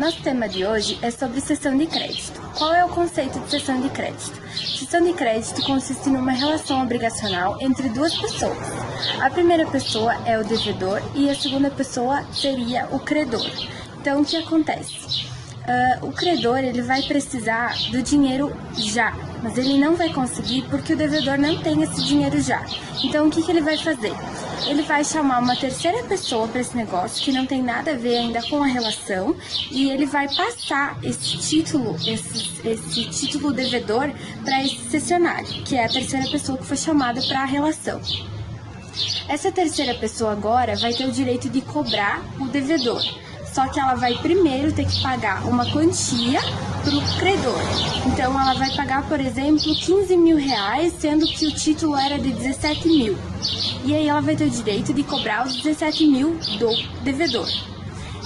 Nosso tema de hoje é sobre cessão de crédito. Qual é o conceito de cessão de crédito? Cessão de crédito consiste numa relação obrigacional entre duas pessoas. A primeira pessoa é o devedor e a segunda pessoa seria o credor. Então, o que acontece? O credor ele vai precisar do dinheiro já, mas ele não vai conseguir porque o devedor não tem esse dinheiro já. Então, o que ele vai fazer? Ele vai chamar uma terceira pessoa para esse negócio que não tem nada a ver ainda com a relação e ele vai passar esse título devedor para esse cessionário, que é a terceira pessoa que foi chamada para a relação. Essa terceira pessoa agora vai ter o direito de cobrar o devedor. Só que ela vai primeiro ter que pagar uma quantia para o credor. Então, ela vai pagar, por exemplo, 15 mil reais, sendo que o título era de 17 mil. E aí ela vai ter o direito de cobrar os 17 mil do devedor.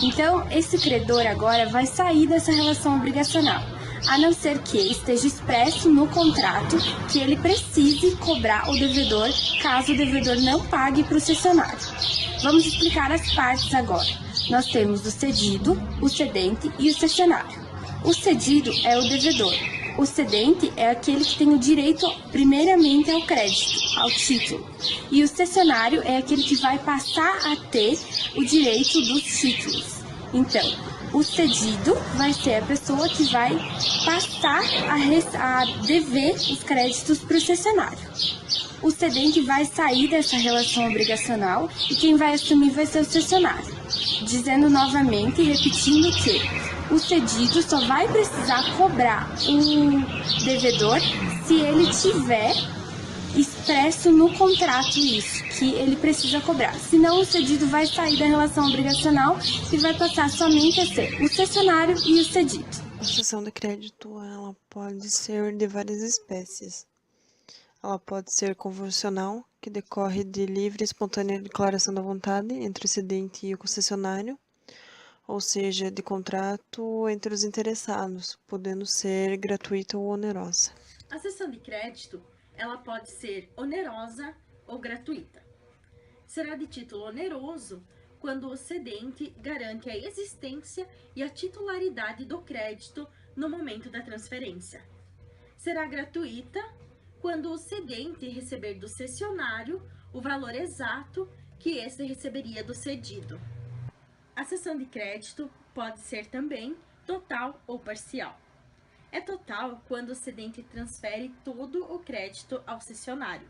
Então, esse credor agora vai sair dessa relação obrigacional, a não ser que esteja expresso no contrato que ele precise cobrar o devedor caso o devedor não pague para o cessionário. Vamos explicar as partes agora. Nós temos o cedido, o cedente e o cessionário. O cedido é o devedor. O cedente é aquele que tem o direito, primeiramente, ao crédito, ao título. E o cessionário é aquele que vai passar a ter o direito dos títulos. Então, o cedido vai ser a pessoa que vai passar a dever os créditos para o cessionário. O cedente vai sair dessa relação obrigacional e quem vai assumir vai ser o cessionário. Dizendo novamente e repetindo que o cedido só vai precisar cobrar o devedor se ele tiver expresso no contrato isso, que ele precisa cobrar. Senão o cedido vai sair da relação obrigacional e vai passar somente a ser o cessionário e o cedido. A cessão de crédito ela pode ser de várias espécies. Ela pode ser convencional, que decorre de livre e espontânea declaração da vontade entre o cedente e o concessionário, ou seja, de contrato entre os interessados, podendo ser gratuita ou onerosa. A cessão de crédito, ela pode ser onerosa ou gratuita. Será de título oneroso quando o cedente garante a existência e a titularidade do crédito no momento da transferência. Será gratuita quando o cedente receber do cessionário o valor exato que esse receberia do cedido. A cessão de crédito pode ser também total ou parcial. É total quando o cedente transfere todo o crédito ao cessionário.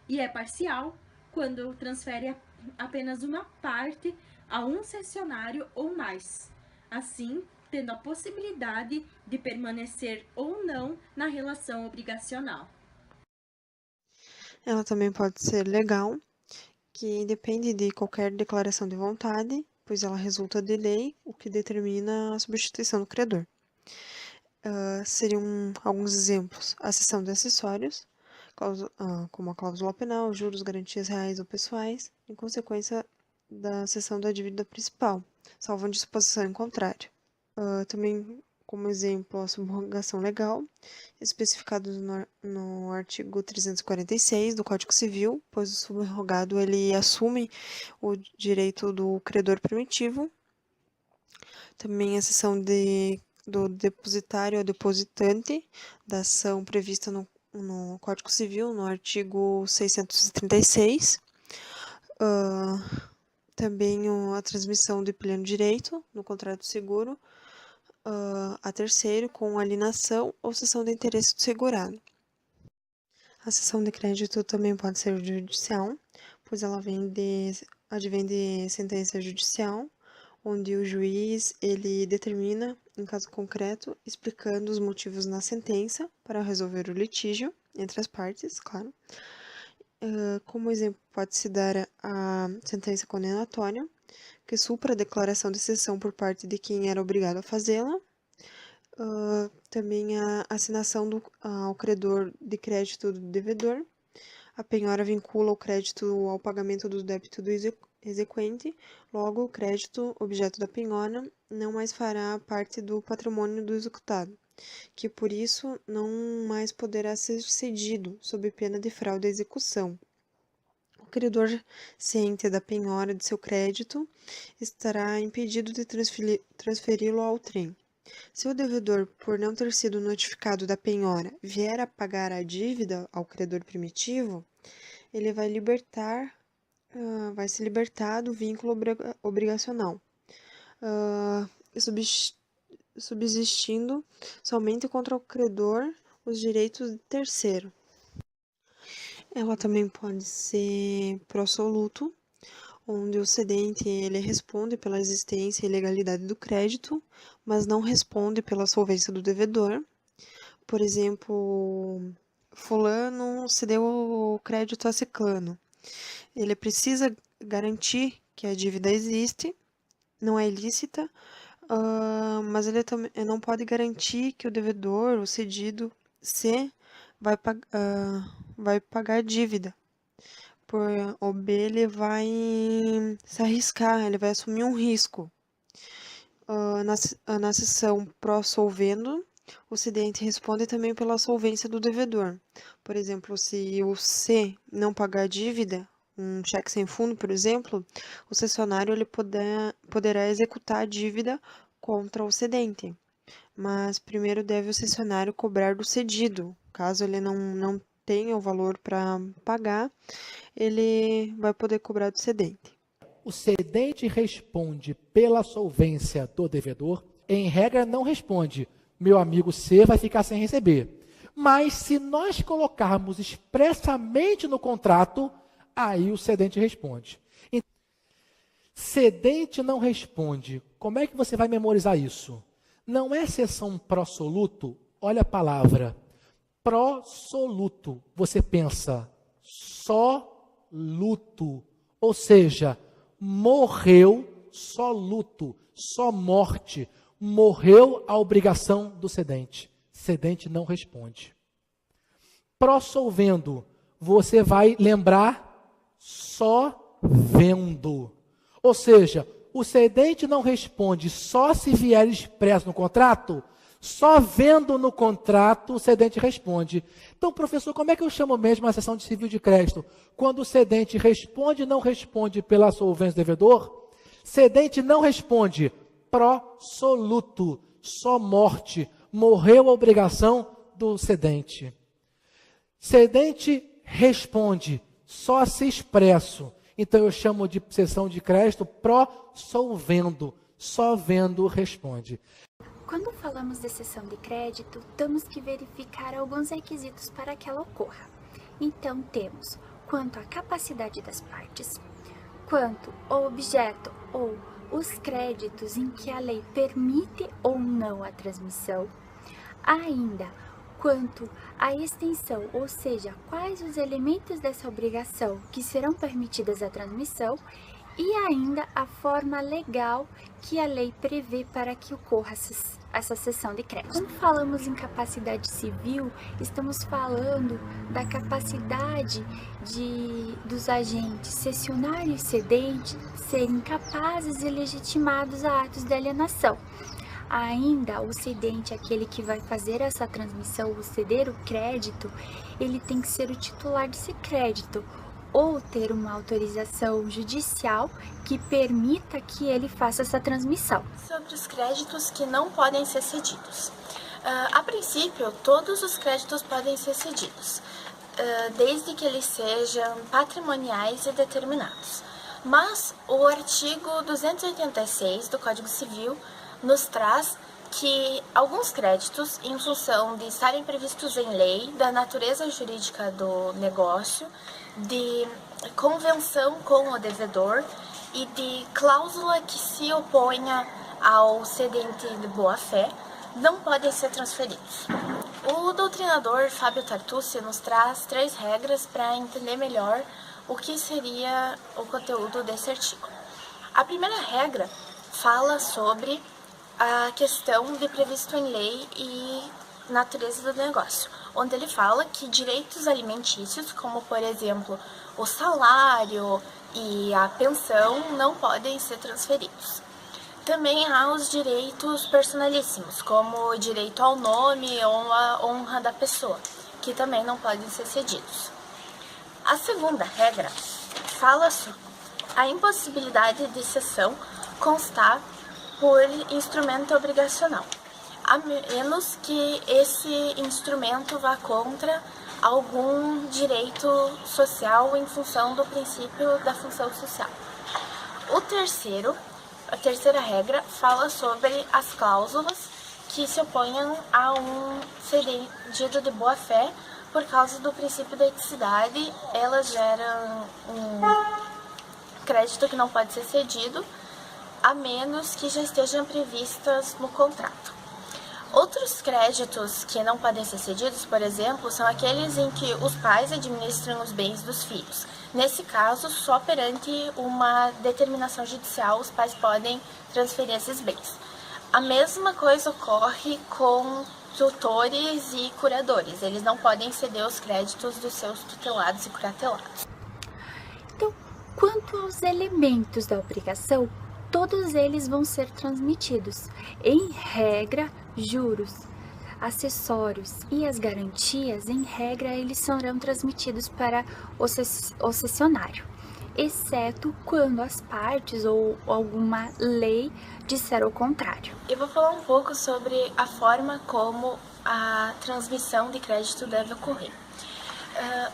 E é parcial quando transfere apenas uma parte a um cessionário ou mais, assim tendo a possibilidade de permanecer ou não na relação obrigacional. Ela também pode ser legal, que independe de qualquer declaração de vontade, pois ela resulta de lei, o que determina a substituição do credor. Seriam alguns exemplos: a cessão de acessórios, como a cláusula penal, juros, garantias reais ou pessoais, em consequência da cessão da dívida principal, salvo disposição em contrário. Também, como exemplo, a subrogação legal, especificado no artigo 346 do Código Civil, pois o subrogado ele assume o direito do credor primitivo. Também a cessão do depositário ao depositante da ação prevista no Código Civil, no artigo 636. Também a transmissão de pleno direito no contrato seguro a terceiro com alienação ou cessão de interesse do segurado. A cessão de crédito também pode ser judicial, pois ela advém de sentença judicial, onde o juiz ele determina, em caso concreto, explicando os motivos na sentença para resolver o litígio entre as partes, claro. Como exemplo, pode-se dar a sentença condenatória, que supra a declaração de cessão por parte de quem era obrigado a fazê-la. Também a assinação ao credor de crédito do devedor. A penhora vincula o crédito ao pagamento do débito do exequente, logo o crédito, objeto da penhora, não mais fará parte do patrimônio do executado, que por isso não mais poderá ser cedido, sob pena de fraude à execução. O credor ciente da penhora de seu crédito estará impedido de transferi-lo ao trem. Se o devedor, por não ter sido notificado da penhora, vier a pagar a dívida ao credor primitivo, ele vai se libertar do vínculo obrigacional, subsistindo somente contra o credor os direitos de terceiro. Ela também pode ser pró-soluto, onde o cedente ele responde pela existência e legalidade do crédito, mas não responde pela solvência do devedor. Por exemplo, fulano cedeu o crédito a ciclano. Ele precisa garantir que a dívida existe, não é ilícita, mas ele também não pode garantir que o devedor, o cedido, vai pagar a dívida. O B ele vai se arriscar, ele vai assumir um risco. Na seção pró-solvendo, o cedente responde também pela solvência do devedor. Por exemplo, se o C não pagar a dívida, um cheque sem fundo, por exemplo, o cessionário ele poderá executar a dívida contra o cedente. Mas primeiro deve o cessionário cobrar do cedido. Caso ele não tenha o valor para pagar, ele vai poder cobrar do cedente. O cedente responde pela solvência do devedor, em regra não responde. Meu amigo C vai ficar sem receber. Mas se nós colocarmos expressamente no contrato, aí o cedente responde. Cedente não responde. Como é que você vai memorizar isso? Não é seção pró-soluto? Olha a palavra. Pró-soluto. Você pensa só luto. Ou seja, morreu só luto, só morte. Morreu a obrigação do cedente. Cedente não responde. Pró-solvendo. Você vai lembrar só vendo. Ou seja, o cedente não responde só se vier expresso no contrato, só vendo no contrato o cedente responde. Então, professor, como é que eu chamo mesmo a seção de civil de crédito? Quando o cedente responde, não responde pela solvência do devedor, cedente não responde, pró-soluto, só morte, morreu a obrigação do cedente. Cedente responde, só se expresso. Então, eu chamo de seção de crédito pró-solvendo, só vendo responde. Quando falamos de cessão de crédito, temos que verificar alguns requisitos para que ela ocorra. Então, temos quanto à capacidade das partes, quanto ao objeto ou os créditos em que a lei permite ou não a transmissão, ainda quanto à extensão, ou seja, quais os elementos dessa obrigação que serão permitidas à transmissão, e ainda a forma legal que a lei prevê para que ocorra essa cessão de crédito. Quando falamos em capacidade civil, estamos falando da capacidade dos agentes cessionário e cedente serem capazes e legitimados a atos de alienação. Ainda, o cedente, aquele que vai fazer essa transmissão, o ceder o crédito, ele tem que ser o titular desse crédito, ou ter uma autorização judicial que permita que ele faça essa transmissão. Sobre os créditos que não podem ser cedidos. A princípio, todos os créditos podem ser cedidos, desde que eles sejam patrimoniais e determinados. Mas o artigo 286 do Código Civil nos traz que alguns créditos, em função de estarem previstos em lei, da natureza jurídica do negócio, de convenção com o devedor e de cláusula que se oponha ao cedente de boa-fé, não podem ser transferidos. O doutrinador Fábio Tartucci nos traz 3 regras para entender melhor o que seria o conteúdo desse artigo. A primeira regra fala sobre a questão de previsto em lei e natureza do negócio, onde ele fala que direitos alimentícios, como por exemplo o salário e a pensão, não podem ser transferidos. Também há os direitos personalíssimos, como o direito ao nome ou a honra da pessoa, que também não podem ser cedidos. A segunda regra fala sobre a impossibilidade de cessão constar por instrumento obrigacional, a menos que esse instrumento vá contra algum direito social em função do princípio da função social. A terceira regra fala sobre as cláusulas que se oponham a um cedido de boa-fé por causa do princípio da eticidade. Elas geram um crédito que não pode ser cedido, a menos que já estejam previstas no contrato. Outros créditos que não podem ser cedidos, por exemplo, são aqueles em que os pais administram os bens dos filhos. Nesse caso, só perante uma determinação judicial os pais podem transferir esses bens. A mesma coisa ocorre com tutores e curadores. Eles não podem ceder os créditos dos seus tutelados e curatelados. Então, quanto aos elementos da obrigação, todos eles vão ser transmitidos. Em regra, juros, acessórios e as garantias, em regra, eles serão transmitidos para o cessionário, exceto quando as partes ou alguma lei disser o contrário. Eu vou falar um pouco sobre a forma como a transmissão de crédito deve ocorrer.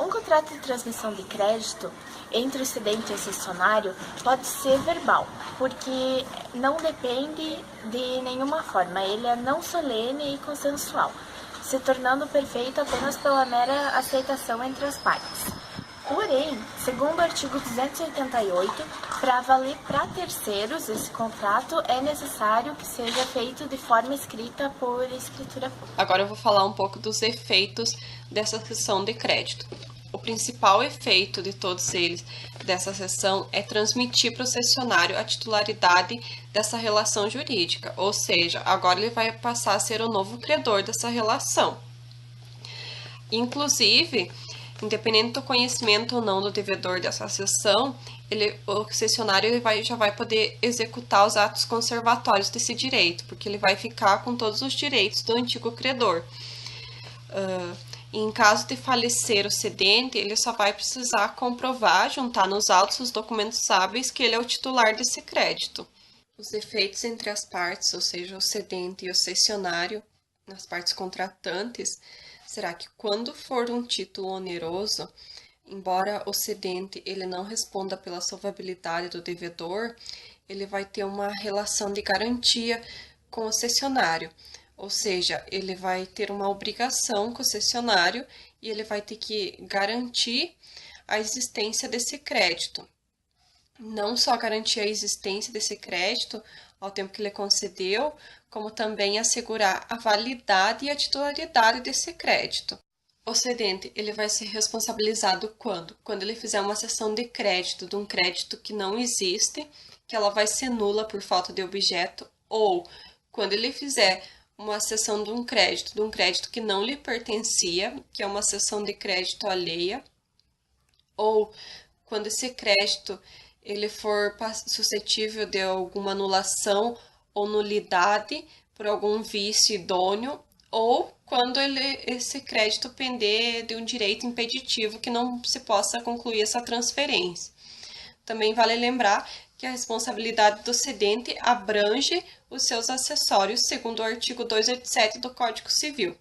Um contrato de transmissão de crédito entre o cedente e o cessionário pode ser verbal, porque não depende de nenhuma forma, ele é não solene e consensual, se tornando perfeito apenas pela mera aceitação entre as partes. Porém, segundo o artigo 288, para valer para terceiros esse contrato é necessário que seja feito de forma escrita por escritura pública. Agora eu vou falar um pouco dos efeitos dessa cessão de crédito. O principal efeito de todos eles dessa cessão é transmitir para o cessionário a titularidade dessa relação jurídica, ou seja, agora ele vai passar a ser o novo credor dessa relação. Inclusive, independente do conhecimento ou não do devedor dessa cessão, o cessionário já vai poder executar os atos conservatórios desse direito, porque ele vai ficar com todos os direitos do antigo credor. Em caso de falecer o cedente, ele só vai precisar comprovar, juntar nos autos os documentos hábeis que ele é o titular desse crédito. Os efeitos entre as partes, ou seja, o cedente e o cessionário, nas partes contratantes, será que quando for um título oneroso, embora o cedente ele não responda pela solvabilidade do devedor, ele vai ter uma relação de garantia com o cessionário. Ou seja, ele vai ter uma obrigação com o cessionário e ele vai ter que garantir a existência desse crédito. Não só garantir a existência desse crédito ao tempo que ele concedeu, como também assegurar a validade e a titularidade desse crédito. O cedente ele vai ser responsabilizado quando? Quando ele fizer uma cessão de crédito de um crédito que não existe, que ela vai ser nula por falta de objeto, ou quando ele fizer uma cessão de um crédito que não lhe pertencia, que é uma cessão de crédito alheia, ou quando esse crédito ele for suscetível de alguma anulação ou nulidade por algum vício idôneo, ou quando esse crédito pender de um direito impeditivo que não se possa concluir essa transferência. Também vale lembrar que a responsabilidade do cedente abrange os seus acessórios, segundo o artigo 287 do Código Civil.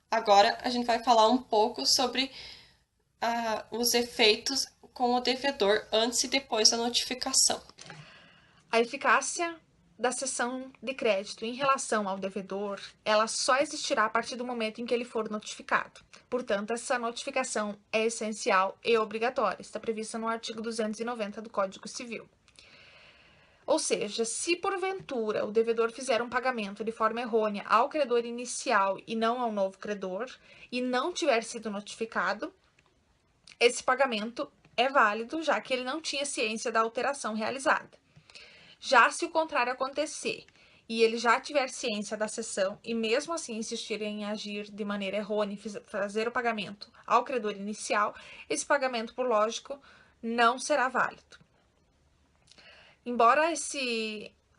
Agora, a gente vai falar um pouco sobre os efeitos com o devedor antes e depois da notificação. A eficácia da cessão de crédito em relação ao devedor, ela só existirá a partir do momento em que ele for notificado. Portanto, essa notificação é essencial e obrigatória. Está prevista no artigo 290 do Código Civil. Ou seja, se porventura o devedor fizer um pagamento de forma errônea ao credor inicial e não ao novo credor, e não tiver sido notificado, esse pagamento é válido, já que ele não tinha ciência da alteração realizada. Já se o contrário acontecer e ele já tiver ciência da cessão e mesmo assim insistir em agir de maneira errônea e fazer o pagamento ao credor inicial, esse pagamento, por lógico, não será válido. Embora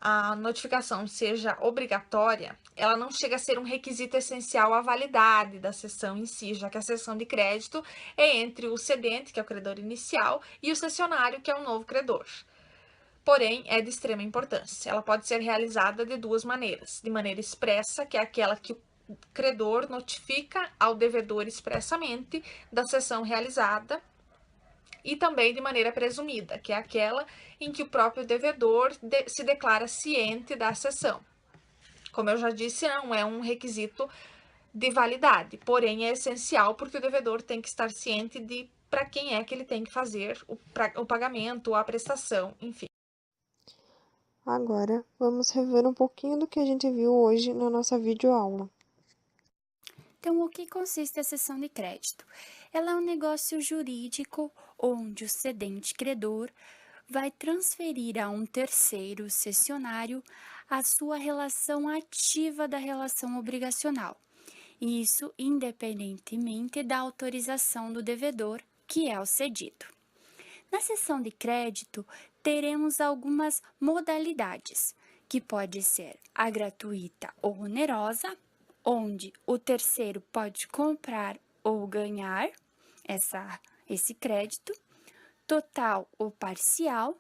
a notificação seja obrigatória, ela não chega a ser um requisito essencial à validade da cessão em si, já que a cessão de crédito é entre o cedente, que é o credor inicial, e o cessionário, que é o novo credor. Porém, é de extrema importância. Ela pode ser realizada de duas maneiras. De maneira expressa, que é aquela que o credor notifica ao devedor expressamente da cessão realizada, e também de maneira presumida, que é aquela em que o próprio devedor se declara ciente da cessão. Como eu já disse, não é um requisito de validade, porém é essencial porque o devedor tem que estar ciente de para quem é que ele tem que fazer o pagamento, a prestação, enfim. Agora, vamos rever um pouquinho do que a gente viu hoje na nossa videoaula. Então, o que consiste a cessão de crédito? Ela é um negócio jurídico onde o cedente credor vai transferir a um terceiro cessionário a sua relação ativa da relação obrigacional. Isso independentemente da autorização do devedor, que é o cedido. Na cessão de crédito, teremos algumas modalidades, que pode ser a gratuita ou onerosa, onde o terceiro pode comprar ou ganhar esse crédito, total ou parcial,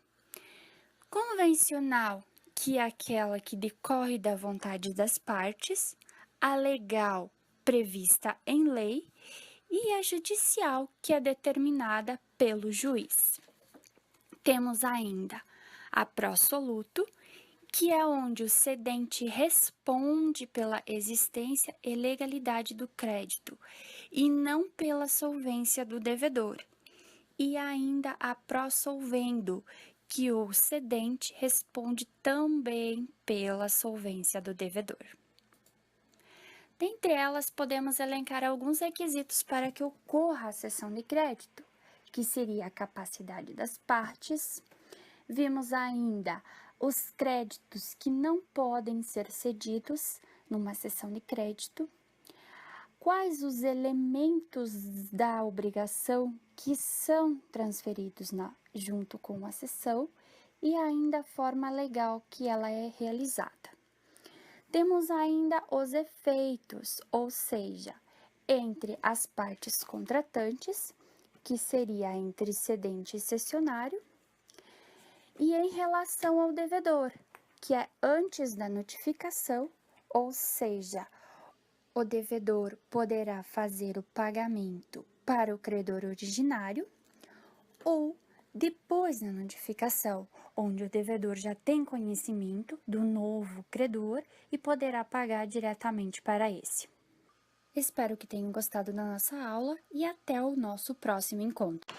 convencional, que é aquela que decorre da vontade das partes, a legal, prevista em lei, e a judicial, que é determinada pelo juiz. Temos ainda a pró-soluto, que é onde o cedente responde pela existência e legalidade do crédito, e não pela solvência do devedor. E ainda a pró-solvendo, que o cedente responde também pela solvência do devedor. Dentre elas, podemos elencar alguns requisitos para que ocorra a cessão de crédito, que seria a capacidade das partes. Vimos ainda os créditos que não podem ser cedidos numa cessão de crédito, quais os elementos da obrigação que são transferidos junto com a cessão e ainda a forma legal que ela é realizada. Temos ainda os efeitos, ou seja, entre as partes contratantes, que seria entre cedente e cessionário, e em relação ao devedor, que é antes da notificação, ou seja, o devedor poderá fazer o pagamento para o credor originário ou depois da notificação, onde o devedor já tem conhecimento do novo credor e poderá pagar diretamente para esse. Espero que tenham gostado da nossa aula e até o nosso próximo encontro.